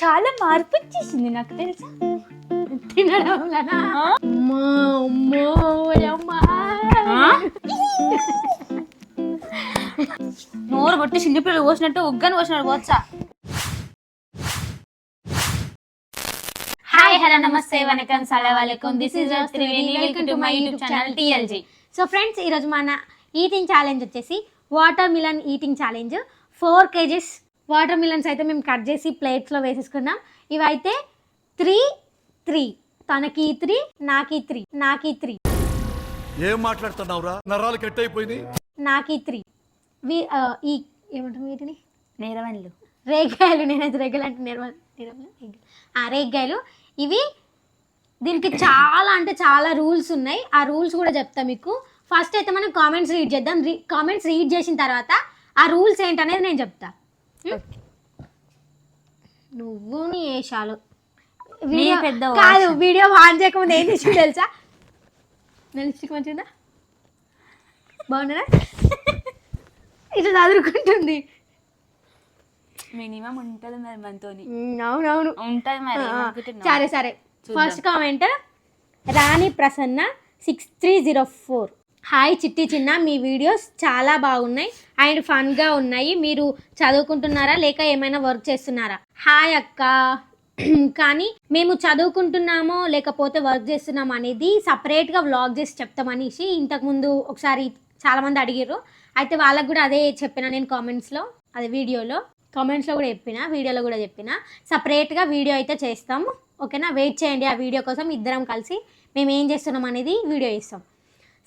చాలా మార్పు వచ్చేసింది నాకు తెలుసా తినడంలోనా? అమ్మా, అమ్మో, అమ్మా. నోరు కొట్టి చిన్నపిల్లలు కోసినట్టు ఉగ్గని కోసినట్టు కోసా. హాయ్ హలో నమస్తే వనకం సలాం this is Triveni welcome to my YouTube channel TLG. So friends, ఈరోజు మన ఈటింగ్ ఛాలెంజ్ వచ్చేసి watermelon eating challenge. 4 kgs watermelons అయితే మేము కట్ చేసి ప్లేట్స్లో వేసేసుకున్నాం. ఇవైతే 3 తనకి 3 నాకి 3 నాకి 3 ఏం మాట్లాడుతున్నావురా? నరాలు కట్ అయిపోయింది. నాకి 3 ఈ ఏమంటారు వీటిని? నేరవన్లు రేగాయలు. నేనైతే రేగాయలు అంటే రేగాయలు. ఇవి దీనికి చాలా అంటే చాలా రూల్స్ ఉన్నాయి. ఆ రూల్స్ కూడా చెప్తా మీకు. ఫస్ట్ అయితే మనం కామెంట్స్ రీడ్ చేద్దాం. కామెంట్స్ రీడ్ చేసిన తర్వాత ఆ రూల్స్ ఏంటనేది నేను చెప్తా. నువ్వు నీ వేషాలు కాదు. వీడియో ఆన్ చేయకముందు ఏం చేసి తెలుసా? లిప్స్టిక్ మంచిదా? బాగున్నారా? ఇట్లా చదువుకుంటుంది. మినిమం ఉంటది మరి మనతోని. అవునవును ఉంటది మరి. సరే. ఫస్ట్ కామెంట్ రాణి ప్రసన్న 6304. హాయ్ చిట్టి చిన్న, మీ వీడియోస్ చాలా బాగున్నాయి అండ్ ఫన్గా ఉన్నాయి. మీరు చదువుకుంటున్నారా లేక ఏమైనా వర్క్ చేస్తున్నారా? హాయ్ అక్క, కానీ మేము చదువుకుంటున్నామో లేకపోతే వర్క్ చేస్తున్నామో అనేది సపరేట్గా వ్లాగ్ చేసి చెప్తామనేసి ఇంతకుముందు ఒకసారి చాలామంది అడిగారు. అయితే వాళ్ళకు కూడా అదే చెప్పిన నేను కామెంట్స్లో, అదే కామెంట్స్లో కూడా చెప్పిన, వీడియోలో కూడా చెప్పిన. సపరేట్గా వీడియో అయితే చేస్తాము, ఓకేనా? వెయిట్ చేయండి. ఆ వీడియో కోసం ఇద్దరం కలిసి మేము ఏం చేస్తున్నాం అనేది వీడియో ఇస్తాం.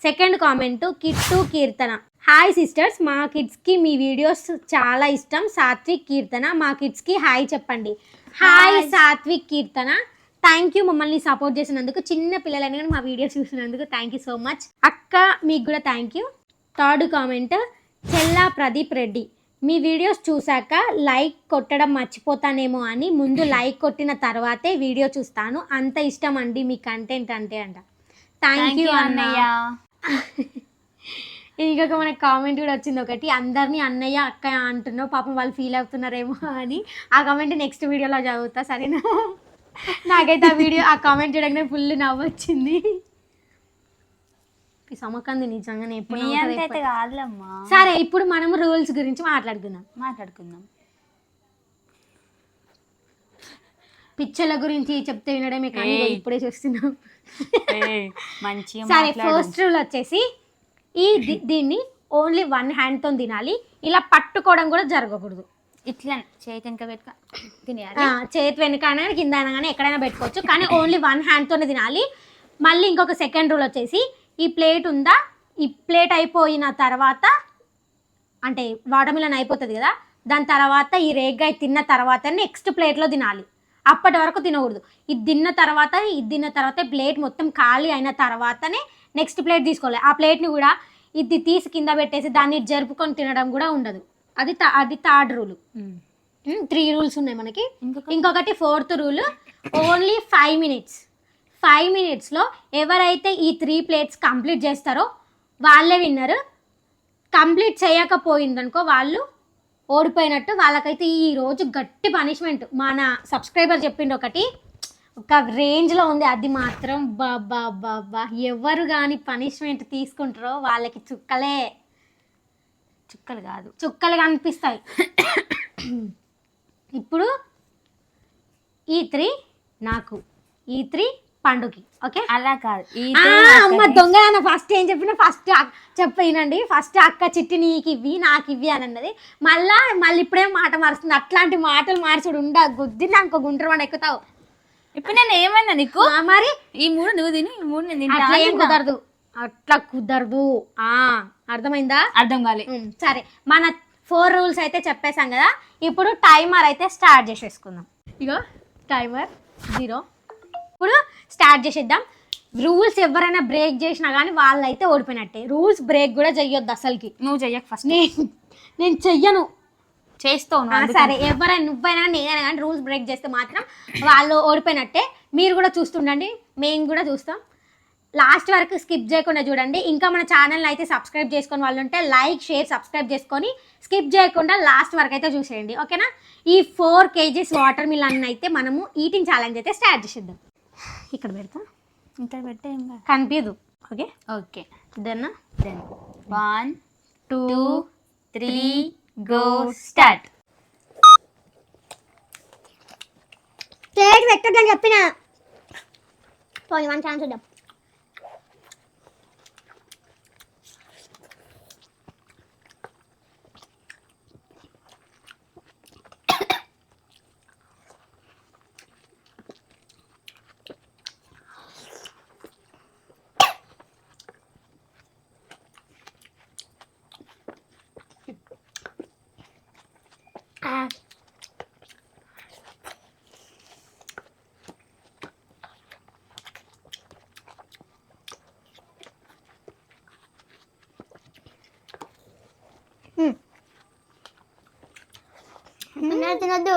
సెకండ్ కామెంట్ కిట్టు కీర్తన. హాయ్ సిస్టర్స్, మా కిడ్స్కి మీ వీడియోస్ చాలా ఇష్టం. సాత్విక్ కీర్తన, మా కిడ్స్కి హాయ్ చెప్పండి. Hi Satvik Keerthana, thank you మమ్మల్ని సపోర్ట్ చేసినందుకు. చిన్న పిల్లలని కానీ మా వీడియోస్ చూసినందుకు థ్యాంక్ యూ సో మచ్ అక్క, మీకు కూడా thank you. Third comment Chella Pradeep Reddy. Me videos చూశాక లైక్ కొట్టడం మర్చిపోతానేమో అని ముందు లైక్ కొట్టిన తర్వాతే వీడియో చూస్తాను. అంత ఇష్టం అండి మీ కంటెంట్ అంటే అంట. థ్యాంక్ యూ అన్నయ్య. ఇంకొక మనకు కామెంట్ కూడా వచ్చింది ఒకటి, అందరినీ అన్నయ్య అక్క అంటున్నావు, పాపం వాళ్ళు ఫీల్ అవుతున్నారేమో అని. ఆ కామెంట్ నెక్స్ట్ వీడియోలో చదువుతా, సరేనా? నాకైతే ఆ కామెంట్ చూడగానే ఫుల్ నవ్వు వచ్చింది. సమకంది నిజంగానే ఎప్పుడు. సరే, ఇప్పుడు మనం రూల్స్ గురించి మాట్లాడుకుందాం. పిచ్చల గురించి చెప్తే వినడమే కానీ ఇప్పుడే చూస్తున్నాం. సరే, ఫస్ట్ రూల్ వచ్చేసి దీన్ని ఓన్లీ 1 హ్యాండ్తో తినాలి. ఇలా పట్టుకోవడం కూడా జరగకూడదు. ఇట్లా చేతి వెనక చేతి వెనుక కింద కానీ ఎక్కడైనా పెట్టుకోవచ్చు, కానీ ఓన్లీ 1 హ్యాండ్తోనే తినాలి. మళ్ళీ ఇంకొక సెకండ్ రూల్ వచ్చేసి, ఈ ప్లేట్ ఉందా, ఈ ప్లేట్ అయిపోయిన తర్వాత అంటే వాటర్ మిలన్ అయిపోతుంది కదా, దాని తర్వాత ఈ రేగ్గాయ తిన్న తర్వాత నెక్స్ట్ ప్లేట్లో తినాలి. అప్పటి వరకు తినకూడదు. ఇది తిన్న తర్వాత ప్లేట్ మొత్తం ఖాళీ అయిన తర్వాతనే నెక్స్ట్ ప్లేట్ తీసుకోవాలి. ఆ ప్లేట్ని కూడా ఇది తీసి కింద పెట్టేసి దాన్ని జరుపుకొని తినడం కూడా ఉండదు. అది థర్డ్ రూల్. 3 రూల్స్ ఉన్నాయి మనకి. ఇంకొకటి 4th రూల్, ఓన్లీ 5 minutes. 5 minutesలో ఎవరైతే ఈ 3 plates కంప్లీట్ చేస్తారో వాళ్ళే విన్నరు. కంప్లీట్ చేయకపోయిందనుకో వాళ్ళు ఓడిపోయినట్టు. వాళ్ళకైతే ఈరోజు గట్టి పనిష్మెంట్ మన సబ్స్క్రైబర్ చెప్పిండు ఒకటి, ఒక రేంజ్లో ఉంది. అది మాత్రం బాబా ఎవరు కానీ పనిష్మెంట్ తీసుకుంటారో వాళ్ళకి చుక్కలు కనిపిస్తాయి. ఇప్పుడు ఈ 3 నాకు, ఈ 3 పండుకి. ఓకే, అలా కాదు. అమ్మ దొంగ, ఫస్ట్ ఏం చెప్పినా ఫస్ట్ చెప్పినండి. ఫస్ట్ అక్క చిట్టి నీకు ఇవ్వి నాకు ఇవ్వి అని అన్నది. మళ్ళీ ఇప్పుడేం మాట మారుస్తుంది. అట్లాంటి మాటలు మార్చుడు గుద్ది నాకు గుంటూరు వాడు ఎక్కుతావు. ఇప్పుడు నేను ఏమన్నా నీకు? మరి ఈ 3 నువ్వు తిని, ఈ 3 నేను తింటా. అట్లా కుదరదు. అర్థమైందా? అర్థం కాలే. సరే, మన 4 రూల్స్ అయితే చెప్పేసాం కదా. ఇప్పుడు టైమర్ అయితే స్టార్ట్ చేసేసుకుందాం. ఇగో టైమర్ 0. ఇప్పుడు స్టార్ట్ చేసేద్దాం. రూల్స్ ఎవరైనా బ్రేక్ చేసినా కానీ వాళ్ళైతే ఓడిపోయినట్టే. రూల్స్ బ్రేక్ కూడా చెయ్యొద్దు అసలుకి. నువ్వు చెయ్యక ఫస్ట్. నేను చెయ్యను. చేస్తావు. సరే, ఎవరైనా నువ్వైనా నేనైనా కానీ రూల్స్ బ్రేక్ చేస్తే మాత్రం వాళ్ళు ఓడిపోయినట్టే. మీరు కూడా చూస్తుండండి, మేము కూడా చూస్తాం. లాస్ట్ వరకు స్కిప్ చేయకుండా చూడండి. ఇంకా మన ఛానల్ని అయితే సబ్స్క్రైబ్ చేసుకొని వాళ్ళు ఉంటే లైక్, షేర్, సబ్స్క్రైబ్ చేసుకొని స్కిప్ చేయకుండా లాస్ట్ వరకు అయితే చూసేయండి ఓకేనా. ఈ 4 kgs వాటర్ మిలన్ అయితే మనము ఈటింగ్ ఛాలెంజ్ అయితే స్టార్ట్ చేసేద్దాం. ఇక్కడ పెడతా, ఇంకా పెట్టే కనిపించదు. Okay okay done. 1 2 3 go start. Plate పెట్టొద్దని చెప్పిన. పోయి 1 ఛాన్స్ చూద్దాం. తినొద్దు.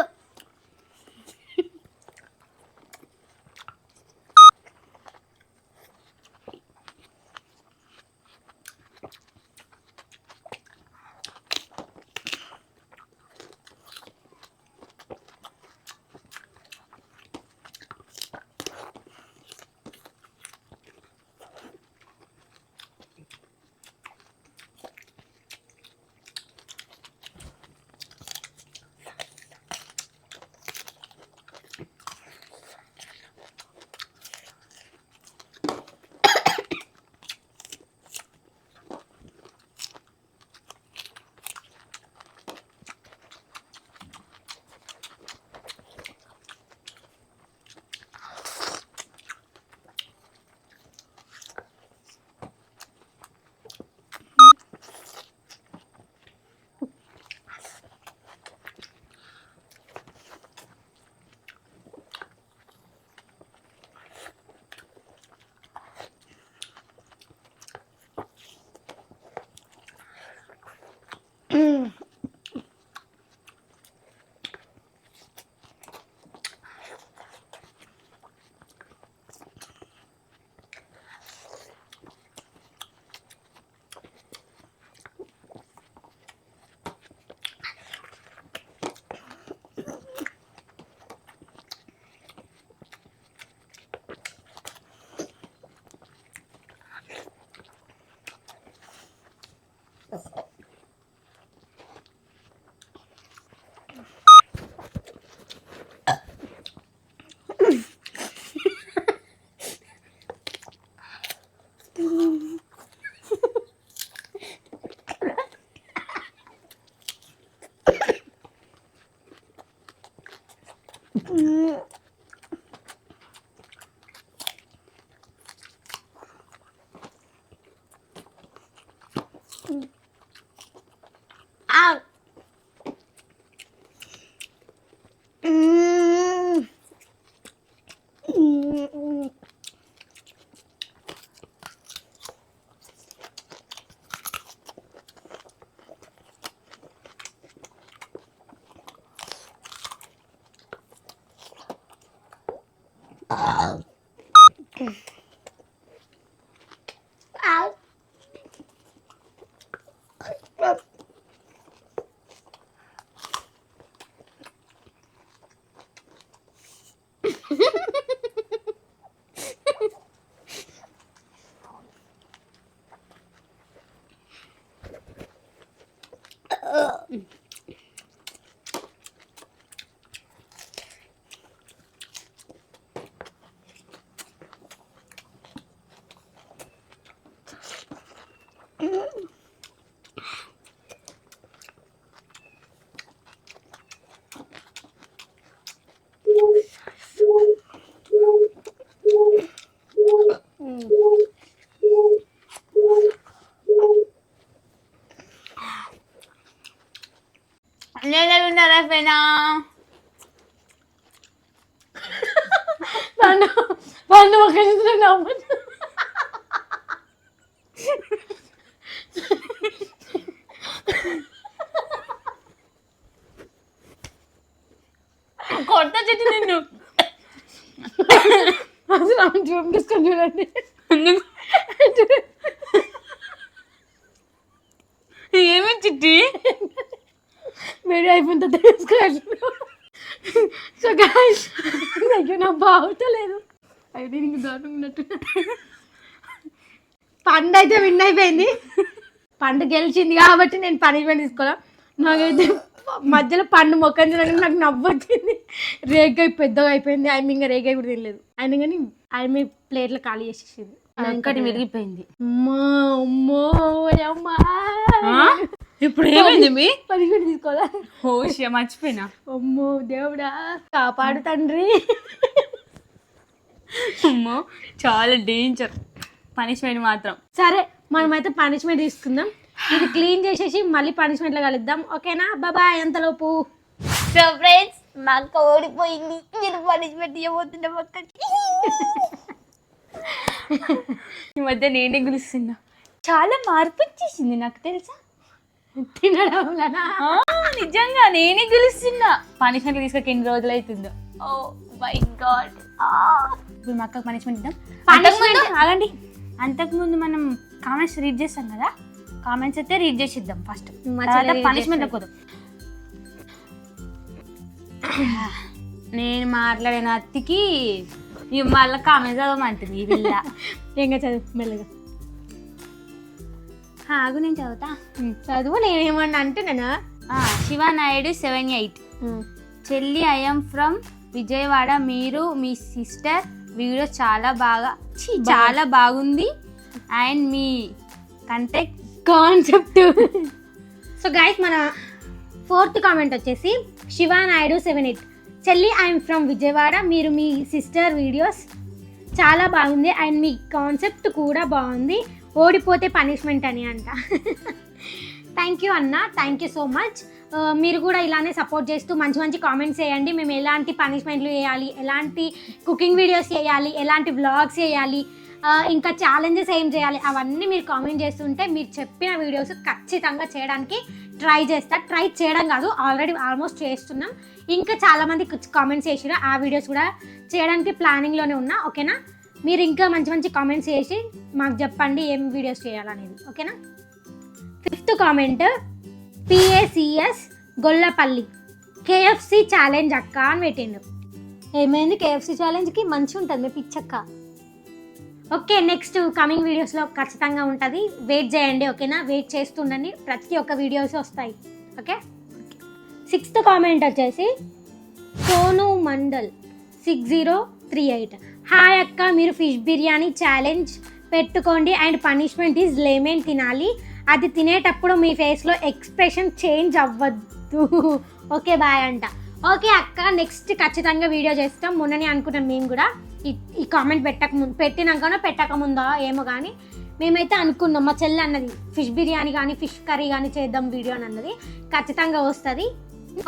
నేనే విన్నారా ఫేనా పండు ఒక నవ్వు కొత్త చెట్టు నిన్ను అసలు ఆమె చూపించుకొని చూడండి. ఏమి చిట్టి వీడియో అయిపోయిందో తెలుసుకోవాలి. సో గైస్ అయ్యో నా బాగుతలేదు అయితే నీకు దారుణంగా పండు అయితే విన్ అయిపోయింది. పండు గెలిచింది కాబట్టి నేను పనిష్మెంట్ తీసుకోవాలి. నాకైతే మధ్యలో పండు మొక్కని చూడగానే నాకు నవ్వు వచ్చింది. రేగాయ పెద్దగా అయిపోయింది. ఆమె ఇంకా రేగాయ కూడా తినలేదు. అయినా కానీ ఆమె ప్లేట్లో ఖాళీ చేసేసింది. ఇంకటి విరిగిపోయింది. అమ్మా అమ్మో అమ్మా ఇప్పుడు ఏమైంది మీ పనిష్మెంట్ తీసుకోవాలా? హోష మర్చిపోయినా. అమ్మో దేవుడా కాపాడు తండ్రి. అమ్మో చాలా డేంజర్ పనిష్మెంట్ మాత్రం. సరే మనమైతే పనిష్మెంట్ తీసుకుందాం. ఇది క్లీన్ చేసేసి మళ్ళీ పనిష్మెంట్లో కలుద్దాం. ఓకేనా? బాబాయ్. అంతలోపు సో ఫ్రెండ్స్ మా అక్క ఓడిపోయింది. మీరు పనిష్మెంట్ ఇవ్వబోతున్న పక్కకి. ఈ మధ్య నేనే గెలుస్తున్నా. చాలా మార్పు వచ్చేసింది నాకు తెలుసా తినడం. నిజంగా నేనే గెలుస్తున్నా. పనిష్మెంట్ తీసుకొని ఎన్ని రోజులు అవుతుందో. Oh my god. ఇప్పుడు మా అక్కకి పనిష్మెంట్ ఇద్దాం. ఆగండి. అంతకుముందు మనం కామెంట్స్ రీడ్ చేస్తాం కదా, కామెంట్స్ అయితే రీడ్ చేసిద్దాం ఫస్ట్. పనిష్మెంట్ పోదాం. నేను మాట్లాడిన అత్తికి మళ్ళీ కామెంట్స్ చదవమంటుంది ఈ పిల్ల. ఇంకా చదువు మెల్లగా. ఆగు నేను చదువుతా. చదువు. నేనేమన్నా అంటే నేను శివనాయుడు 78 చెల్లి ఐఎమ్ ఫ్రమ్ విజయవాడ. మీరు మీ సిస్టర్ వీడియో చాలా బాగుంది and me concept. So guys మన 4th కామెంట్ వచ్చేసి శివనాయుడు 78 చెల్లి ఐఎమ్ ఫ్రమ్ విజయవాడ. మీరు మీ సిస్టర్ వీడియోస్ చాలా బాగుంది అండ్ మీ కాన్సెప్ట్ కూడా బాగుంది. ఓడిపోతే పనిష్మెంట్ అని అంట. థ్యాంక్ యూ అన్న. Thank you so much. మీరు కూడా ఇలానే సపోర్ట్ చేస్తూ మంచి మంచి కామెంట్స్ చేయండి. మేము ఎలాంటి పనిష్మెంట్లు చేయాలి, ఎలాంటి కుకింగ్ వీడియోస్ చేయాలి, ఎలాంటి వ్లాగ్స్ చేయాలి, ఇంకా ఛాలెంజెస్ ఏం చేయాలి, అవన్నీ మీరు కామెంట్ చేస్తుంటే మీరు చెప్పిన వీడియోస్ ఖచ్చితంగా చేయడానికి ట్రై చేయడం కాదు, ఆల్రెడీ ఆల్మోస్ట్ చేస్తున్నాం. ఇంకా చాలామంది కామెంట్స్ చేసినా ఆ వీడియోస్ కూడా చేయడానికి ప్లానింగ్లోనే ఉన్నా. ఓకేనా? మీరు ఇంకా మంచి మంచి కామెంట్స్ చేసి మాకు చెప్పండి ఏం వీడియోస్ చేయాలనేది. ఓకేనా? 5th comment PACS Gollapalli KFC challenge అక్క అని పెట్టిండు. ఏమైంది KFC ఛాలెంజ్కి? మంచిగా ఉంటుంది మీ పిచ్చక్క. ఓకే, నెక్స్ట్ కమింగ్ వీడియోస్లో ఖచ్చితంగా ఉంటుంది. వెయిట్ చేయండి. ఓకేనా? వెయిట్ చేస్తుండండి. ప్రతి ఒక్క వీడియోస్ వస్తాయి. ఓకే. 6th కామెంట్ వచ్చేసి సోను మండల్ 6038 హాయ్ అక్క, మీరు ఫిష్ బిర్యానీ ఛాలెంజ్ పెట్టుకోండి అండ్ పనిష్మెంట్ ఈజ్ లెమన్ తినాలి. అది తినేటప్పుడు మీ ఫేస్లో ఎక్స్ప్రెషన్ చేంజ్ అవ్వద్దు. ఓకే బాయ్ అంట. ఓకే అక్క, నెక్స్ట్ ఖచ్చితంగా వీడియో చేస్తాం. మొన్ననే అనుకుంటాం మేము కూడా. ఈ కామెంట్ పెట్టినాకనో పెట్టకముందో ఏమో కానీ మేమైతే అనుకున్నాం. మా చెల్లి అన్నది ఫిష్ బిర్యానీ కానీ ఫిష్ కర్రీ కానీ చేద్దాం వీడియో అని అన్నది. ఖచ్చితంగా వస్తుంది.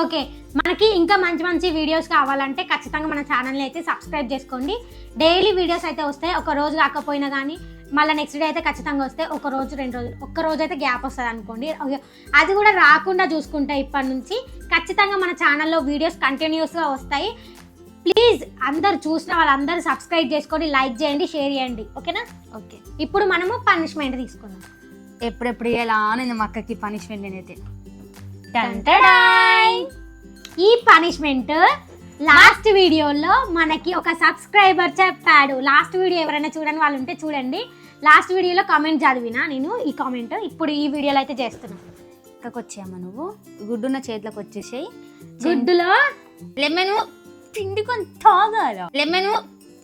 ఓకే, మనకి ఇంకా మంచి మంచి వీడియోస్ కావాలంటే ఖచ్చితంగా మన ఛానల్ని అయితే సబ్స్క్రైబ్ చేసుకోండి. డైలీ వీడియోస్ అయితే వస్తాయి. ఒక రోజు కాకపోయినా కానీ మళ్ళీ నెక్స్ట్ డే అయితే ఖచ్చితంగా వస్తాయి. ఒక రోజు 2 రోజులు, ఒక్క రోజు అయితే గ్యాప్ వస్తుంది అనుకోండి. అది కూడా రాకుండా చూసుకుంటా ఇప్పటి నుంచి. ఖచ్చితంగా మన ఛానల్లో వీడియోస్ కంటిన్యూస్గా వస్తాయి. ప్లీజ్ అందరు చూసిన వాళ్ళందరూ సబ్స్క్రైబ్ చేసుకొని లైక్ చేయండి, షేర్ చేయండి. ఓకేనా? ఓకే, ఇప్పుడు మనము పనిష్మెంట్ తీసుకుందాం. ఎప్పుడెప్పుడు ఎలా నేను మా అక్కకి పనిష్మెంట్ నేనైతే ఈ పనిష్మెంట్ లాస్ట్ వీడియోలో మనకి ఒక సబ్స్క్రైబర్ చెప్పాడు. లాస్ట్ వీడియో ఎవరైనా చూడని వాళ్ళు ఉంటే చూడండి. లాస్ట్ వీడియోలో కామెంట్ చదివినా నేను ఈ కామెంట్. ఇప్పుడు ఈ వీడియోలో అయితే చేస్తున్నాను. ఇక్కడికి వచ్చాయమ్మా నువ్వు. గుడ్డున్న చేతిలోకి వచ్చేసాయి. గుడ్డులో లెమన్ పిండుకొని తాగాల. లెమన్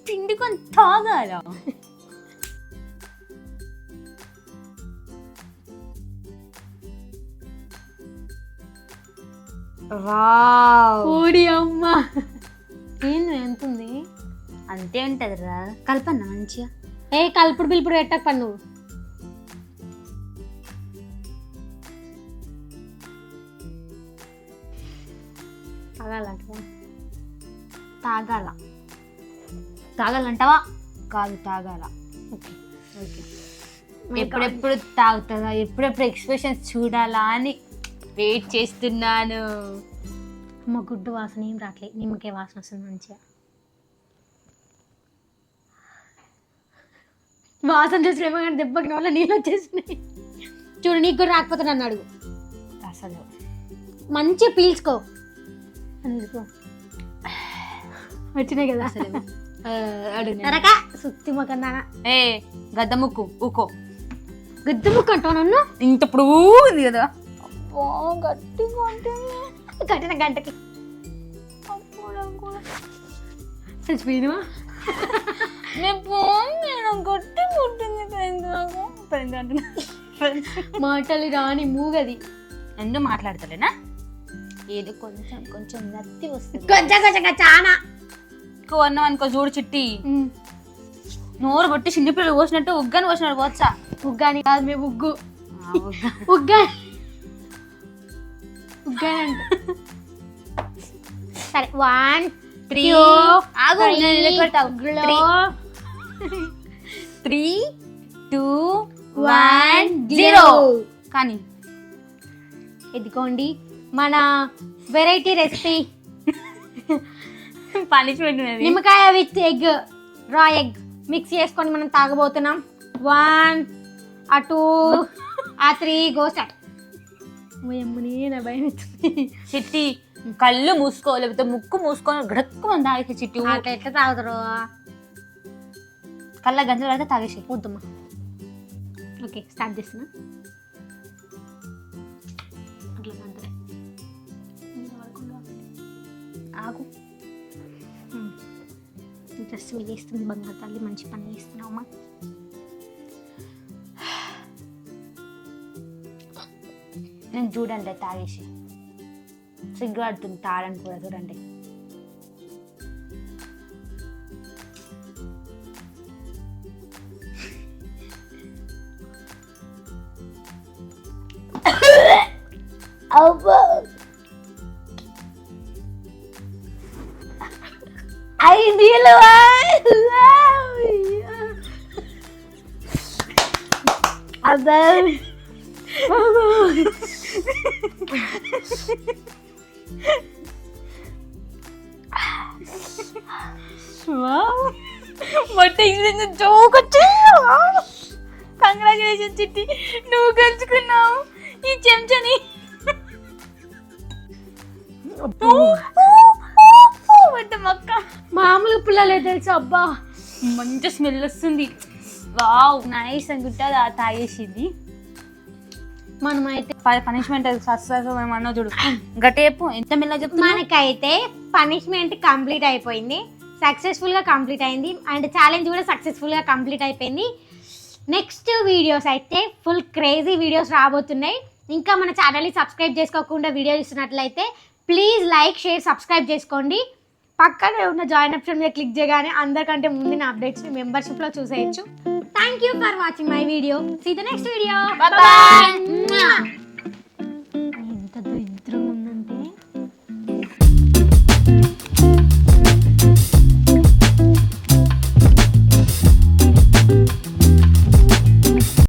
పిండుకొని తాగాల. ఓడి అమ్మ ఏంది ఎంతుంది? అంతే ఉంటది రా. కలపన్నా మంచిగా. కలుపుడు పిలుపుడు పెట్టక పన్ను. తాగాలంటావా? కాదు, తాగాల. Okay okay. ఎప్పుడెప్పుడు తాగుతుందా, ఎప్పుడెప్పుడు ఎక్స్ప్రెషన్స్ చూడాలా అని వెయిట్ చేస్తున్నాను. మా గుడ్డు వాసన ఏం రావట్లేదు. నిమ్మకాయ వాసన వస్తుంది మంచిగా. వాసన చూసినేమో కానీ దెబ్బకి వల్ల నీళ్ళు వచ్చేసినాయి. చూడు, నీకు కూడా రాకపోతే నన్ను అడుగు. అసలు మంచి పీల్చుకో వచ్చినాయి కదా నరక సుత్తి మొక్కన్నానా ఏ గద్ద ముక్కు ఊకో గుద్దు ముక్క అంటావు నన్ను ఇంత ఇప్పుడు ఉంది కదా గట్టిగా ఉంటుంది కట్టిన గంటకి చచ్చిపోయినవా నేను గట్టి ఉంటుంది ఫ్రెండ్ అంటున్నా మాటలు రాని మూగది ఎందుకు మాట్లాడతలేనా ఏదో కొంచెం కొంచెం నత్తి వస్తుంది కొంచెం కొంచెం చాలా ఎక్కువ అన్నాం అనుకో చూడు చిట్టి నోరు కొట్టి చిన్నపిల్లలు పోసినట్టు ఉగ్గాని పోసినట్టు పోవచ్చా ఉగ్గాని కాదు మేము ఉగ్గు ఉగ్గాని ఉగ్గాని అంట సరే 1 3 ఆగు 3 2 1 0 కానీ ఇదిగోండి మన వెరైటీ రెసిపీ పనిష్మెంట్ నిమ్మకాయ విత్ ఎగ్ రా ఎగ్ మిక్స్ చేసుకొని మనం తాగబోతున్నాం 1 2 3 గో స్టార్ట్ నా భయం చిట్టి కళ్ళు మూసుకో లేకపోతే ముక్కు మూసుకొని గడక్కు మంది తాగేసి చిట్టి అట్లా ఎట్లా తాగుతారు కళ్ళ గంటలు అయితే తాగేసి వద్దమ్మా ఓకే స్టార్ట్ చేస్తున్నా అట్లా గంటలే ఆగు జస్ట్ మిగిలిస్తుంది బంగారు తల్లి మంచి పని చేస్తున్నావమ్మా నేను చూడండి తాగేసి సిగ్గుపడుతుంది తాడని కూడా చూడండి కంగ్రాచులేషన్ చిట్టి నువ్వు గెలుచుకున్నావు ఈ చెంచని మొక్క మామూలు పిల్లలే తెలుసు అబ్బా మంచి స్మెల్ వస్తుంది వావ్ నైస్ అని గుట్టది తాగేసింది మనమైతే పనిష్మెంట్ అన్నా చూడు గటేపు ఎంత మెల్ల చెప్తున్నా మనకైతే పనిష్మెంట్ కంప్లీట్ అయిపోయింది సక్సెస్ఫుల్గా కంప్లీట్ అయింది అండ్ ఛాలెంజ్ కూడా సక్సెస్ఫుల్గా కంప్లీట్ అయిపోయింది నెక్స్ట్ వీడియోస్ అయితే ఫుల్ క్రేజీ వీడియోస్ రాబోతున్నాయి ఇంకా మన ఛానల్ని సబ్స్క్రైబ్ చేసుకోకుండా వీడియో చూస్తున్నట్లయితే ప్లీజ్ లైక్ షేర్ సబ్స్క్రైబ్ చేసుకోండి పక్కనే ఉన్న జాయిన్ ఆప్షన్ మీద క్లిక్ చేయగానే అందరికంటే ముందు నా అప్డేట్స్ మెంబర్షిప్లో చూసేయచ్చు thank you for watching my video see the next video bye ఎంత